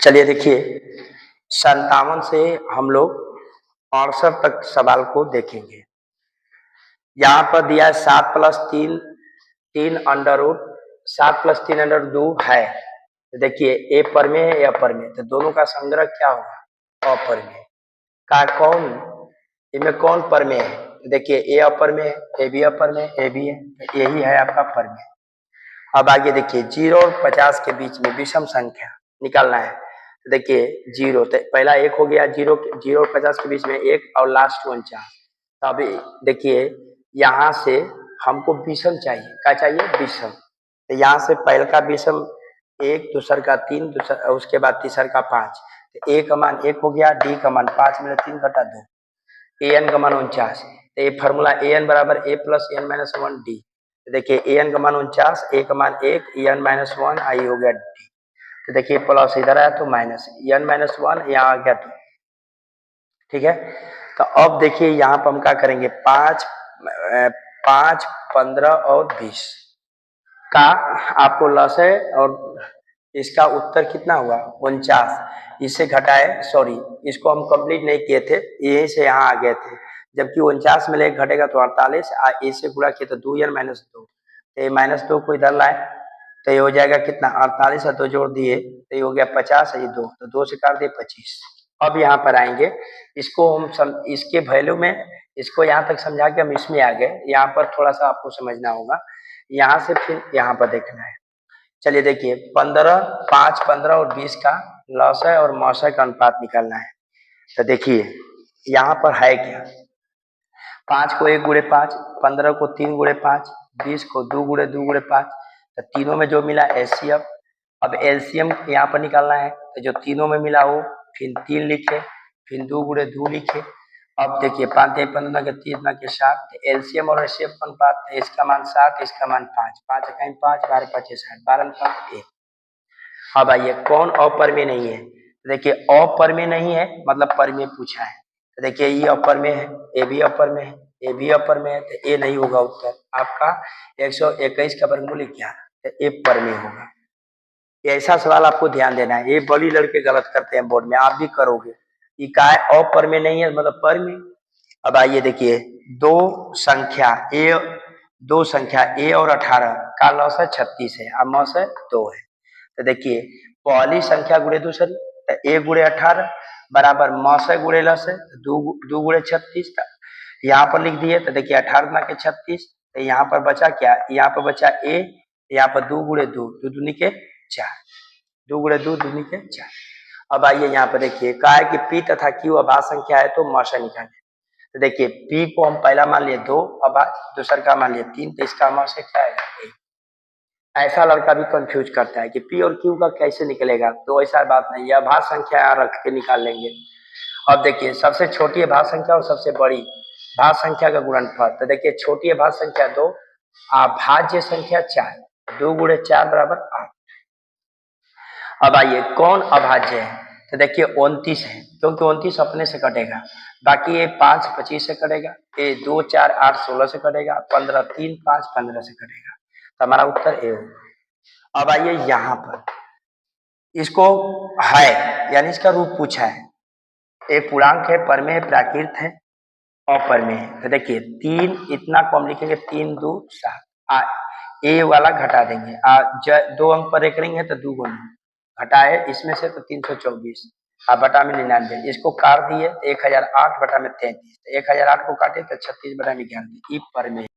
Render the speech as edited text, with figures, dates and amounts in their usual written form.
चलिए देखिए, 57 से हम लोग 68 तक सवाल को देखेंगे। यहाँ पर दिया है 7 plus 3 3 under root 7 plus 3 under 2 है। तो देखिए ए पर में है या अपर में, तो दोनों का संग्रह क्या होगा? अपर में का कौन, इनमें कौन पर में है? तो देखिए ए अपर में है, ए भी अपर में, ए भी है, तो यही है आपका पर में। अब आगे देखिए 0 और 50 के बीच में विषम संख्या निकालना है। तो देखिए 0 तो पहला 1 हो गया, 0 और 50 के बीच में 1 और लास्ट 49। तो अभी देखिए यहाँ से हमको विषम चाहिए, क्या चाहिए? विषम। तो यहाँ से पहले का विषम 1, दूसर का 3, दूसर उसके बाद तीसर का 5। तो ए का मान 1 हो गया, डी का मान 5 में 3 घटा 2, ए एन का मान 49। तो ये फॉर्मूला ए एन बराबर ए प्लस एन माइनस 1 डी। देखिए ए एन का मान 49, ए का मान 1, एन माइनस 1 आई हो गया डी। तो देखिए प्लस इधर आया तो माइनस, एन माइनस 1 यहाँ आ गया 2। ठीक है, तो अब देखिए यहाँ पर हम क्या करेंगे? 5, 5, 15 और 20 का आपको लॉस है, और इसका उत्तर कितना हुआ? 49। इससे घटाए, सॉरी इसको हम कंप्लीट नहीं किए थे, यहीं से यहाँ आ गए थे। जबकि 49 में एक घटेगा तो 48, इससे गुणा किए तो 2 n माइनस 2, तो ये माइनस 2 को इधर लाए तो ये हो जाएगा कितना? 48 और 2 जोड़ दिए तो ये हो गया 50, ये 2 तो 2 से काट दिए 25। अब यहाँ पर आएंगे, इसको हम इसके वैल्यू में, इसको यहाँ तक समझा के हम इसमें आ गए। यहाँ पर थोड़ा सा आपको समझना होगा, यहाँ से फिर यहाँ पर देखना है। चलिए देखिए 15, 5, 15 और 20 का लॉसय और मौसय का अनुपात निकालना है। तो देखिए यहाँ पर है क्या? 5 को 1 गुणे 5, 15 को 3 गुणे 5, 20 को 2 गुणे 2 गुणे 5। तो तीनों में जो मिला एलसीएम। अब एलसीएम यहाँ पर निकालना है, तो जो तीनों में मिला वो फिर 3 लिखे, फिर 2 गुणे 2 लिखे। अब देखिए 5 के 15 के 30 के 60, एलसीएम और एचसीएफ का अनुपात, इसका मान 7, इसका मान 5, 5 इकाई 5, 12 5 60, 12 का 1। अब आइए कौन अपर में नहीं है? देखिए अपर में नहीं है मतलब पर में पूछा है। तो देखिए ये अपर में है, ए भी अपर में है, ए भी अपर में है, तो ए नहीं होगा उत्तर आपका। 121 का वर्गमूल 11, तो ए पर में होगा। ऐसा सवाल आपको ध्यान देना है, ये बड़ी लड़के गलत करते हैं बोर्ड में, आप भी करोगे। ये का है अपर में नहीं है मतलब पर में। अब आइए देखिए दो संख्या ए और 18 का लॉस है 36 है, अब मौस है 2 है। तो देखिए पहली संख्या गुणे दूसरी, तो ए गुणे 18 बराबर मौसय गुणे लस है, 2 गुणे 36। यहाँ पर लिख दिए, तो देखिए 18 के 36, तो यहाँ पर बचा क्या? यहाँ पर बचा ए, यहाँ पर 2 गुणे 2, 2 दूनी के 4, 2 गुणे 2, दूनी के 4। अब आइए यहाँ पर देखिए कहा है कि पी तथा क्यू अभाज्य संख्या है तो मौसय निकालें। तो देखिए पी को हम पहला मान लिए 2, अभाज्य, दूसर का मान लिए 3, तो इसका मौसय क्या है? ऐसा लड़का भी कंफ्यूज करता है कि पी और क्यू का कैसे निकलेगा, तो ऐसा बात नहीं है, अभाज्य संख्या रख के निकाल लेंगे। अब देखिए सबसे छोटी अभाज्य संख्या और सबसे बड़ी भाज्य संख्या का गुणनफल। तो देखिए छोटी अभाज्य संख्या 2, अभाज्य संख्या 4, 2 गुणे 4 बराबर 8। अब आइए कौन अभाज्य है? तो देखिए 29 है, क्योंकि 29 अपने से कटेगा, बाकी ये 5 25 से कटेगा, ये 2 4 8 16 से कटेगा, 15 3 5 15 से कटेगा, तो हमारा उत्तर ए होगा। अब आइए यहाँ पर इसको है यानी इसका रूप पूछा है, एक पूर्णांक है, पर में है, प्राकृत है, अपर में है। तो देखिए 3 इतना कम लिखेंगे, 3 2 7, ए वाला घटा देंगे, 2 अंक पर एक रिंग है तो 2 गुना घटाए इसमें से तो 324, बटा में 99, इसको काट दिए 1008 बटा में 33, 1008 को काटे तो 36 बटा में 11, ई पर में।